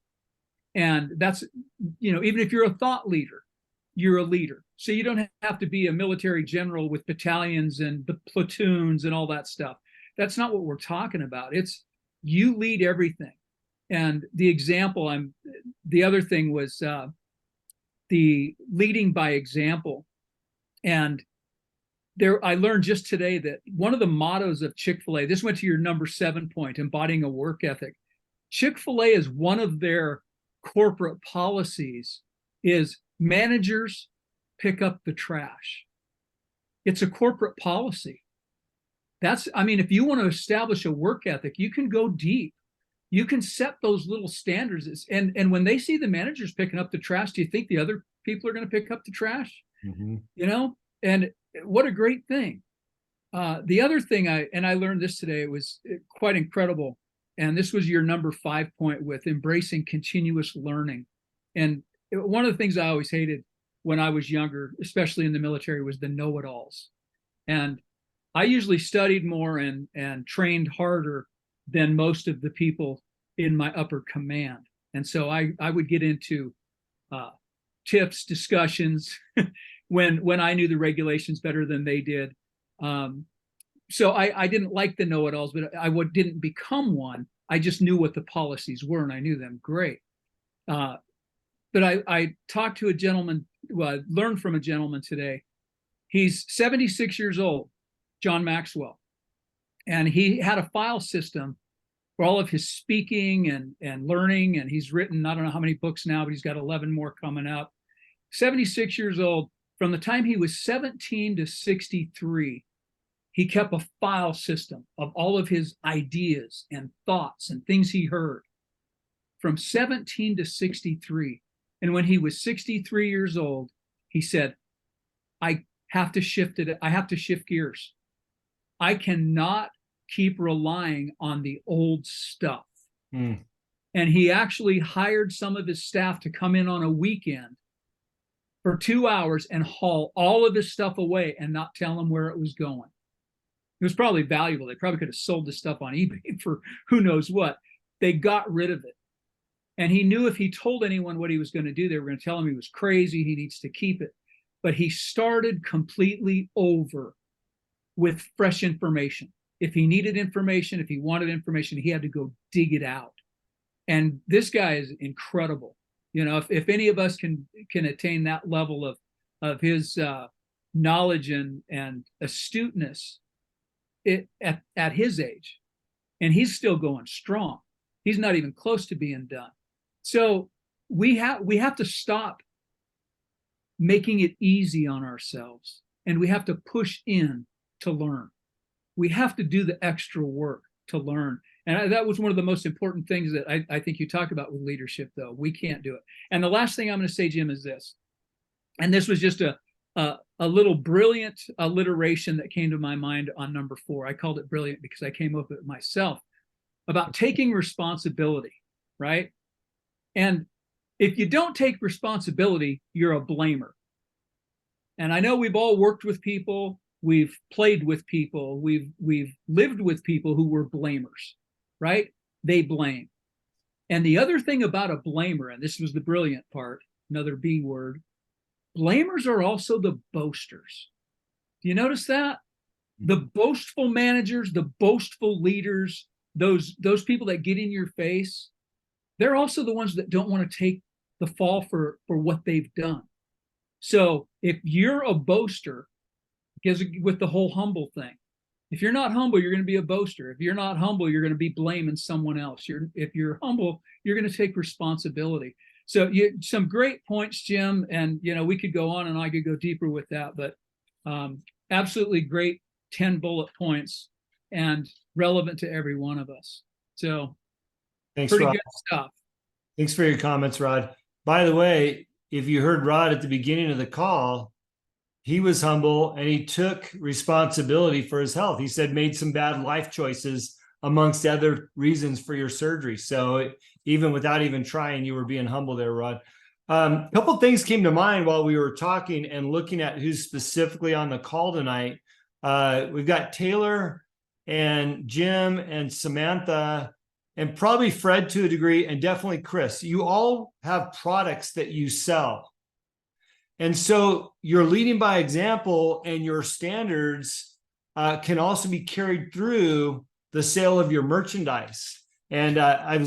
And that's, even if you're a thought leader, you're a leader. So you don't have to be a military general with battalions and the platoons and all that stuff. That's not what we're talking about. It's you lead everything. And the other thing was the leading by example. And I learned just today that one of the mottos of Chick-fil-A, this went to your number 7 point, embodying a work ethic. Chick-fil-A is one of their corporate policies is managers pick up the trash. It's a corporate policy. If you want to establish a work ethic, you can go deep. You can set those little standards. And when they see the managers picking up the trash, do you think the other people are going to pick up the trash? Mm-hmm. And what a great thing. The other thing I learned this today, it was quite incredible. And this was your number 5 point with embracing continuous learning. And one of the things I always hated when I was younger, especially in the military, was the know-it-alls. And I usually studied more and trained harder than most of the people in my upper command. And so I would get into tips, discussions when I knew the regulations better than they did. So I didn't like the know-it-alls, but I didn't become one. I just knew what the policies were and I knew them great. But I talked to a gentleman, I learned from a gentleman today. He's 76 years old, John Maxwell. And he had a file system for all of his speaking and learning. And he's written, I don't know how many books now, but he's got 11 more coming up. 76 years old. From the time he was 17 to 63, he kept a file system of all of his ideas and thoughts and things he heard from 17 to 63. And when he was 63 years old, he said, I have to shift it. I have to shift gears. I cannot keep relying on the old stuff. And he actually hired some of his staff to come in on a weekend for 2 hours and haul all of his stuff away and not tell him where it was going. It was probably valuable. They probably could have sold this stuff on eBay for who knows what. They got rid of it. And he knew if he told anyone what he was going to do, they were going to tell him he was crazy. He needs to keep it. But he started completely over with fresh information. If he needed information, if he wanted information, he had to go dig it out. And this guy is incredible. You know, if any of us can attain that level of his knowledge and astuteness at his age, and he's still going strong. He's not even close to being done. So we have to stop making it easy on ourselves, and we have to push in to learn. We have to do the extra work to learn. And that was one of the most important things that I think you talk about with leadership, though. We can't do it. And the last thing I'm going to say, Jim, is this. And this was just a little brilliant alliteration that came to my mind on number 4. I called it brilliant because I came up with it myself, about taking responsibility, right? And if you don't take responsibility, you're a blamer. And I know we've all worked with people, we've played with people, we've lived with people who were blamers, right? They blame. And the other thing about a blamer, and this was the brilliant part, another B word, blamers are also the boasters. Do you notice that? The boastful managers, the boastful leaders, those people that get in your face, they're also the ones that don't want to take the fall for what they've done. So if you're a boaster, because with the whole humble thing, if you're not humble, you're going to be a boaster. If you're not humble, you're going to be blaming someone else. If you're humble, you're going to take responsibility. So some great points, Jim, and we could go on and I could go deeper with that, but absolutely great 10 bullet points and relevant to every one of us. So Thanks, pretty Rod. good stuff. Thanks for your comments, Rod. By the way, if you heard Rod at the beginning of the call, he was humble and he took responsibility for his health. He said made some bad life choices amongst other reasons for your surgery. So even without even trying, you were being humble there, Rod. A couple of things came to mind while we were talking and looking at who's specifically on the call tonight. We've got Taylor and Jim and Samantha and probably Fred to a degree, and definitely Chris. You all have products that you sell. And so you're leading by example, and your standards can also be carried through the sale of your merchandise. And I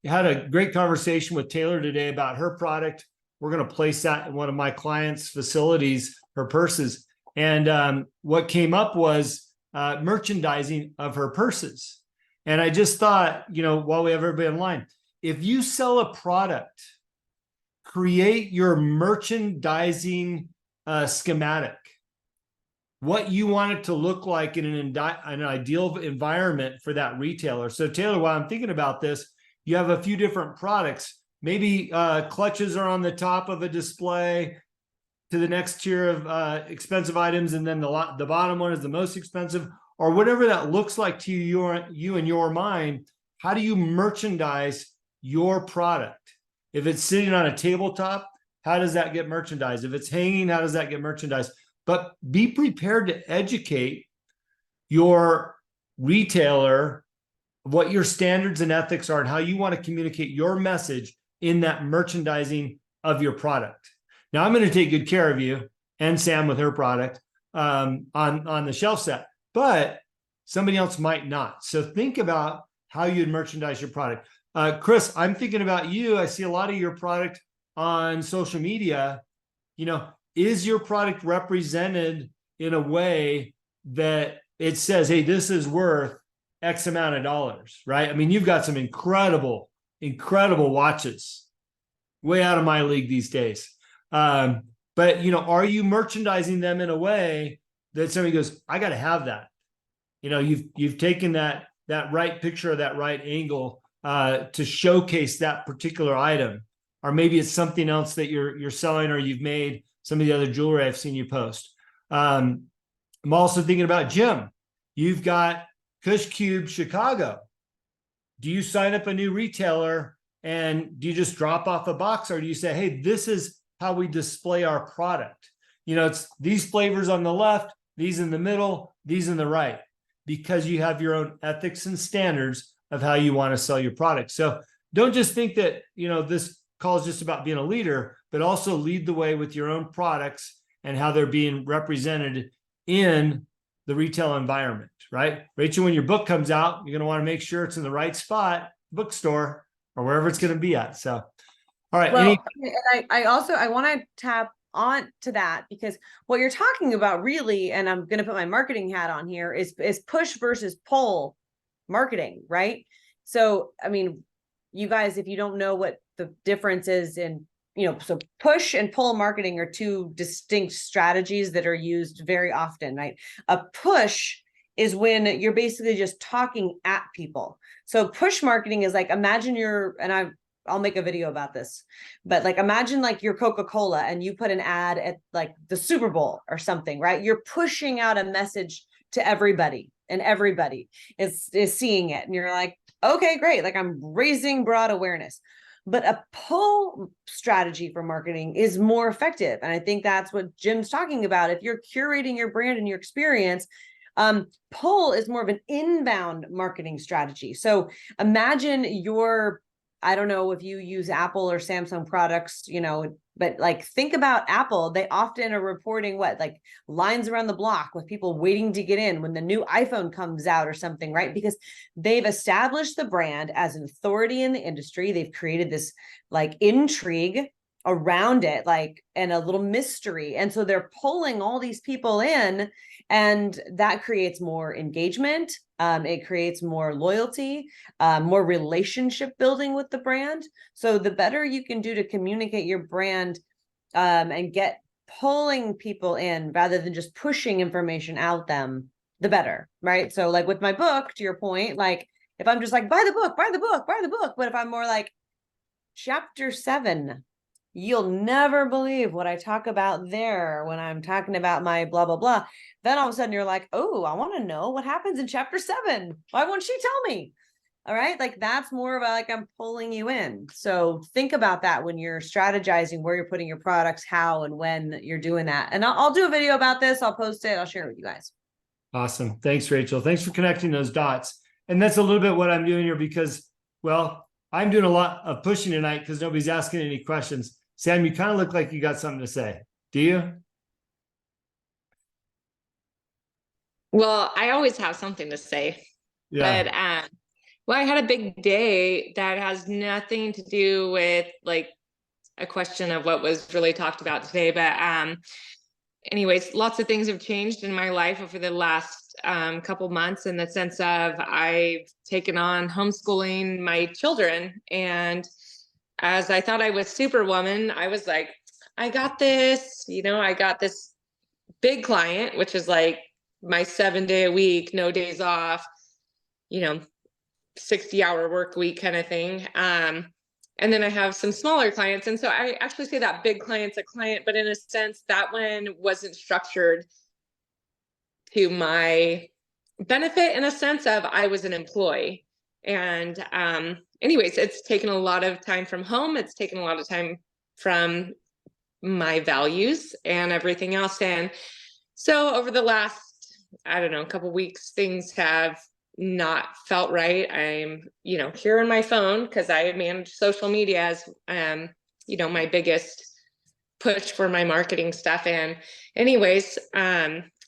had a great conversation with Taylor today about her product. We're going to place that in one of my clients' facilities, her purses. And what came up was merchandising of her purses. And I just thought, while we have everybody in line, if you sell a product, create your merchandising schematic, what you want it to look like in an ideal environment for that retailer. So Taylor, while I'm thinking about this, you have a few different products. Maybe clutches are on the top of a display to the next tier of expensive items, and then the bottom one is the most expensive, or whatever that looks like to you in your mind. How do you merchandise your product? If it's sitting on a tabletop, how does that get merchandised? If it's hanging, how does that get merchandised? But be prepared to educate your retailer what your standards and ethics are and how you want to communicate your message in that merchandising of your product. Now, I'm going to take good care of you and Sam with her product on the shelf set, but somebody else might not. So think about how you'd merchandise your product. Chris, I'm thinking about you. I see a lot of your product on social media. Is your product represented in a way that it says, hey, this is worth X amount of dollars, right? I mean, you've got some incredible watches, way out of my league these days. But are you merchandising them in a way that somebody goes, I got to have that? You've taken that right picture or that right angle to showcase that particular item, or maybe it's something else that you're selling, or you've made some of the other jewelry I've seen you post. I'm also thinking about Jim. You've got Kush Cube Chicago. Do you sign up a new retailer and do you just drop off a box, or do you say, hey, this is how we display our product? It's these flavors on the left, these in the middle, these in the right, because you have your own ethics and standards of how you want to sell your product. So don't just think that, this call is just about being a leader, but also lead the way with your own products and how they're being represented in the retail environment, right? Rachel, when your book comes out, you're going to want to make sure it's in the right spot, bookstore, or wherever it's going to be at. So, all right. Well, I want to tap on to that, because what you're talking about really, and I'm going to put my marketing hat on here, is push versus pull marketing, right? So, I mean, you guys, if you don't know what the difference is in, so push and pull marketing are two distinct strategies that are used very often, right? A push is when you're basically just talking at people. So push marketing is like, imagine I'll make a video about this, but like, imagine like you're Coca-Cola and you put an ad at like the Super Bowl or something, right? You're pushing out a message to everybody, and everybody is seeing it. And you're like, okay, great. Like, I'm raising broad awareness. But a pull strategy for marketing is more effective. And I think that's what Jim's talking about. If you're curating your brand and your experience, pull is more of an inbound marketing strategy. So imagine I don't know if you use Apple or Samsung products, but like, think about Apple. They often are reporting like lines around the block with people waiting to get in when the new iPhone comes out or something, right? Because they've established the brand as an authority in the industry. They've created this like intrigue around it, like, and a little mystery. And so they're pulling all these people in, and that creates more engagement. It creates more loyalty, more relationship building with the brand. So the better you can do to communicate your brand and get pulling people in rather than just pushing information out them, the better, right? So like with my book, to your point, like if I'm just like, buy the book, buy the book, buy the book. But if I'm more like, chapter 7, you'll never believe what I talk about there when I'm talking about my blah, blah, blah. Then all of a sudden you're like, oh, I want to know what happens in chapter 7. Why won't she tell me? All right. Like, that's more of a, like, I'm pulling you in. So think about that when you're strategizing where you're putting your products, how and when you're doing that. And I'll do a video about this. I'll post it. I'll share it with you guys. Awesome. Thanks, Rachel. Thanks for connecting those dots. And that's a little bit what I'm doing here because, well, I'm doing a lot of pushing tonight because nobody's asking any questions. Sam, you kind of look like you got something to say. Do you? Well, I always have something to say. Yeah. But well, I had a big day that has nothing to do with like a question of what was really talked about today. But anyways, lots of things have changed in my life over the last couple months, in the sense of I've taken on homeschooling my children. And as I thought I was Superwoman, I was like, I got this, I got this big client, which is like my 7-day a week, no days off, 60-hour work week kind of thing. And then I have some smaller clients. And so I actually say that big client's a client, but in a sense, that one wasn't structured to my benefit, in a sense of I was an employee. And anyways, it's taken a lot of time from home. It's taken a lot of time from my values and everything else. And so over the last, I don't know, a couple weeks, things have not felt right. I'm, here on my phone because I manage social media as, my biggest push for my marketing stuff. And anyways,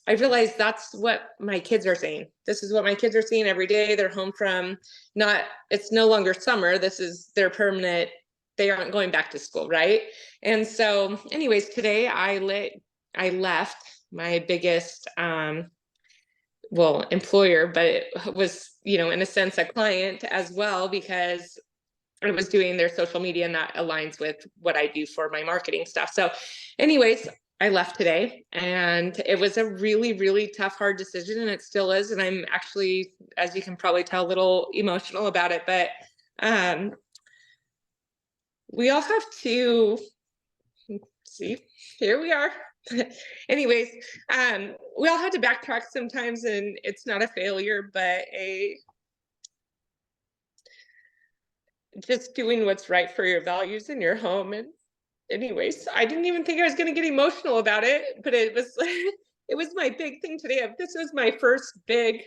I realized that's what my kids are saying. This is what my kids are seeing every day. They're home from it's no longer summer. This is their permanent, they aren't going back to school. Right. And so anyways, today I left my biggest, well, employer, but it was, you know, in a sense, a client as well, because I was doing their social media, and that aligns with what I do for my marketing stuff. So anyways, I left today, and it was a really, really tough, hard decision, and it still is. And I'm actually, as you can probably tell, a little emotional about it, but we all have to see, here we are. Anyways, we all had to backtrack sometimes, and it's not a failure, but just doing what's right for your values in your home. And anyways, I didn't even think I was going to get emotional about it, but it was it was my big thing today. This was my first big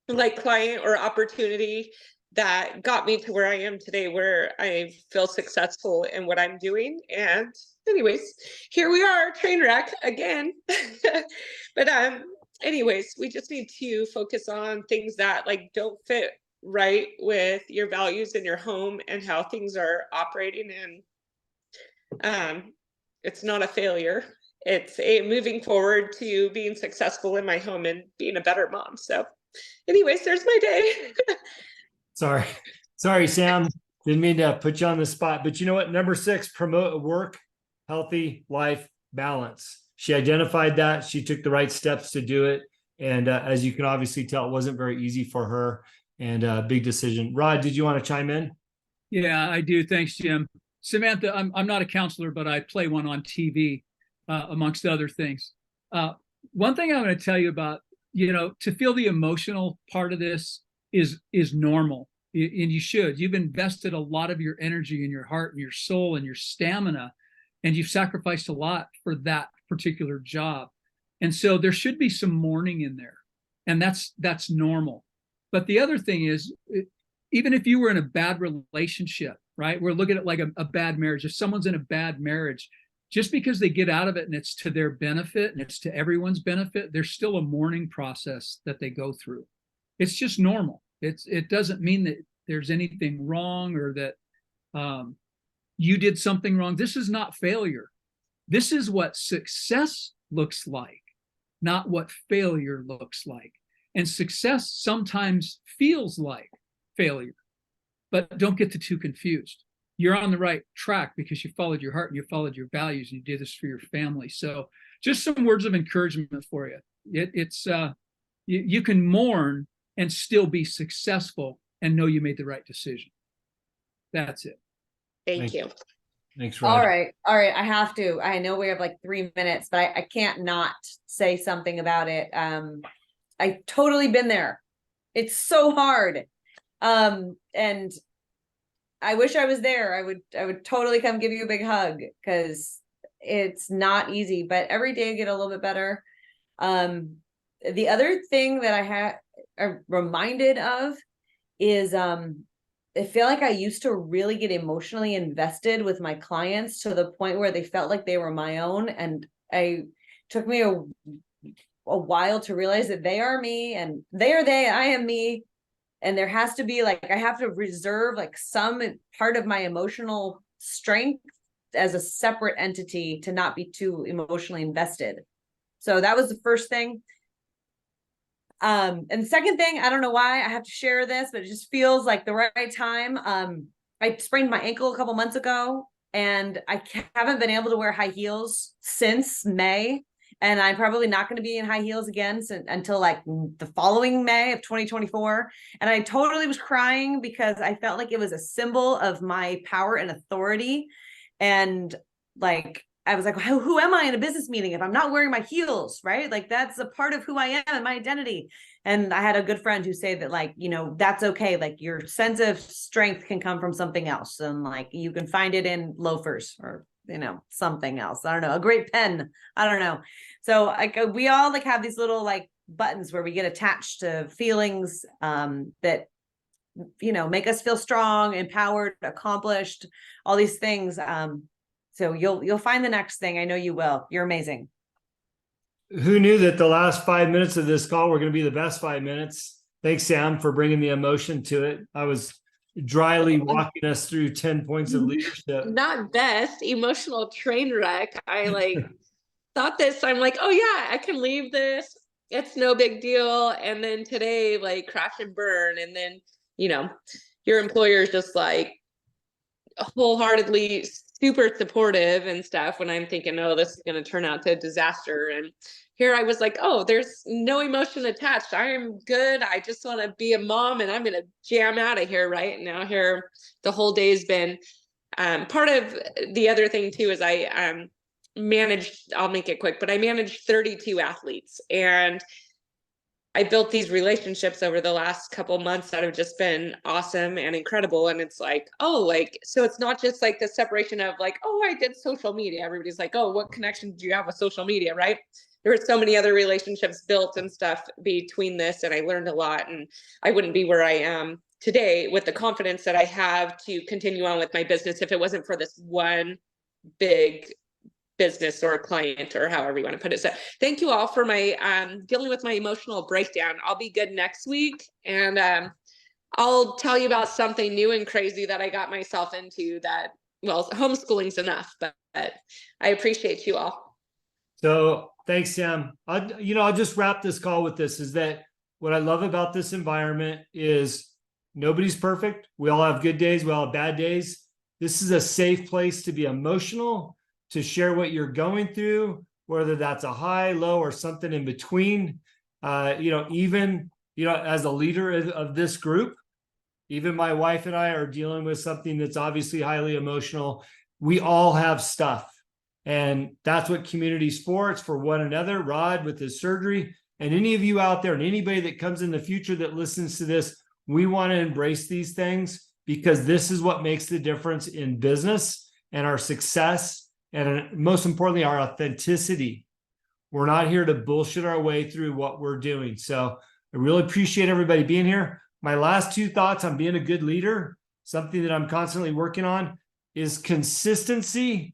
like client or opportunity that got me to where I am today, where I feel successful in what I'm doing. And anyways, here we are, train wreck again. But anyways, we just need to focus on things that like don't fit right with your values in your home and how things are operating. And it's not a failure. It's a moving forward to being successful in my home and being a better mom. So anyways, there's my day. Sorry, Sam. Didn't mean to put you on the spot, but you know what? Number 6, promote a work, healthy life balance. She identified that. She took the right steps to do it. And as you can obviously tell, it wasn't very easy for her, and a big decision. Rod, did you want to chime in? Yeah, I do. Thanks, Jim. Samantha, I'm not a counselor, but I play one on TV, amongst other things. One thing I'm going to tell you about, to feel the emotional part of this is normal, and you should. You've invested a lot of your energy and your heart and your soul and your stamina, and you've sacrificed a lot for that particular job. And so there should be some mourning in there, and that's normal. But the other thing is, even if you were in a bad relationship, right? We're looking at like a bad marriage. If someone's in a bad marriage, just because they get out of it and it's to their benefit and it's to everyone's benefit, there's still a mourning process that they go through. It's just normal. It doesn't mean that there's anything wrong or that you did something wrong. This is not failure. This is what success looks like, not what failure looks like. And success sometimes feels like failure, but don't get too confused. You're on the right track because you followed your heart and you followed your values and you did this for your family. So just some words of encouragement for you. You can mourn and still be successful and know you made the right decision. That's it. Thank you. Thanks, Rod. All right. I have to. I know we have like 3 minutes, but I can't not say something about it. I totally been there. It's so hard. And I wish I was there. I would totally come give you a big hug, because it's not easy, but every day I get a little bit better. The other thing that I'm reminded of is, I feel like I used to really get emotionally invested with my clients to the point where they felt like they were my own. And took me a while to realize that they are me and they are they, I am me. And there has to be like, I have to reserve like some part of my emotional strength as a separate entity to not be too emotionally invested. So that was the first thing. And the second thing, I don't know why I have to share this, but it just feels like the right time. I sprained my ankle a couple months ago, and I haven't been able to wear high heels since May. And I'm probably not going to be in high heels again until like the following May of 2024. And I totally was crying because I felt like it was a symbol of my power and authority. And like, I was like, who am I in a business meeting if I'm not wearing my heels, right? Like that's a part of who I am and my identity. And I had a good friend who said that like, that's okay. Like your sense of strength can come from something else. And like, you can find it in loafers or, something else. I don't know, a great pen. I don't know. So like we all like have these little like buttons where we get attached to feelings that, make us feel strong, empowered, accomplished, all these things. So you'll find the next thing. I know you will. You're amazing. Who knew that the last 5 minutes of this call were going to be the best 5 minutes? Thanks, Sam, for bringing the emotion to it. I was dryly walking us through 10 points of leadership. Not best, emotional train wreck. I like thought this, I'm like, oh yeah, I can leave this it's no big deal. And then today, like, crash and burn. And then, you know, your employer is just like wholeheartedly super supportive and stuff, when I'm thinking, oh, this is going to turn out to a disaster. And here I was like, oh, there's no emotion attached. I am good. I just want to be a mom and I'm going to jam out of here. Right now, here, the whole day's been part of the other thing too, is I managed, I'll make it quick, but I managed 32 athletes, and I built these relationships over the last couple months that have just been awesome and incredible. And it's like, oh, like, so it's not just like the separation of like, oh, I did social media. Everybody's like, oh, what connection do you have with social media? Right. There were so many other relationships built and stuff between this. And I learned a lot, and I wouldn't be where I am today with the confidence that I have to continue on with my business if it wasn't for this one big business or a client, or however you want to put it. So thank you all for my dealing with my emotional breakdown. I'll be good next week, and I'll tell you about something new and crazy that I got myself into. That, well, homeschooling's enough, but I appreciate you all. So thanks, Sam. I'll just wrap this call with this, is that what I love about this environment is nobody's perfect. We all have good days. We all have bad days. This is a safe place to be emotional, to share what you're going through, whether that's a high, low, or something in between. Even as a leader of this group, even my wife and I are dealing with something that's obviously highly emotional. We all have stuff. And that's what community's for. It's for one another. Rod with his surgery, and any of you out there, and anybody that comes in the future that listens to this, we want to embrace these things, because this is what makes the difference in business and our success, and most importantly, our authenticity. We're not here to bullshit our way through what we're doing. So I really appreciate everybody being here. My last two thoughts on being a good leader, something that I'm constantly working on, is consistency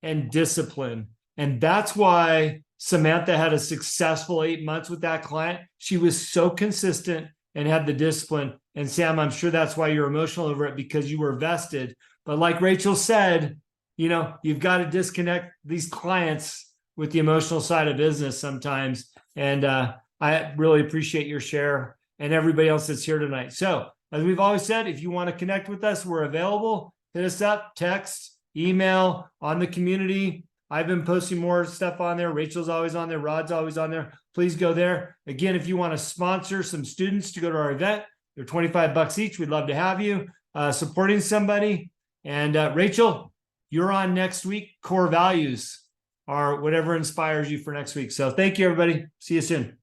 and discipline. And that's why Samantha had a successful 8 months with that client. She was so consistent and had the discipline. And Sam, I'm sure that's why you're emotional over it, because you were vested. But like Rachel said, you've got to disconnect these clients with the emotional side of business sometimes. And I really appreciate your share, and everybody else that's here tonight. So as we've always said, if you want to connect with us, we're available. Hit us up, text, email, on the community. I've been posting more stuff on there. Rachel's always on there. Rod's always on there. Please go there. Again, if you want to sponsor some students to go to our event, they're $25 each. We'd love to have you supporting somebody. And Rachel, you're on next week. Core values are whatever inspires you for next week. So thank you, everybody. See you soon.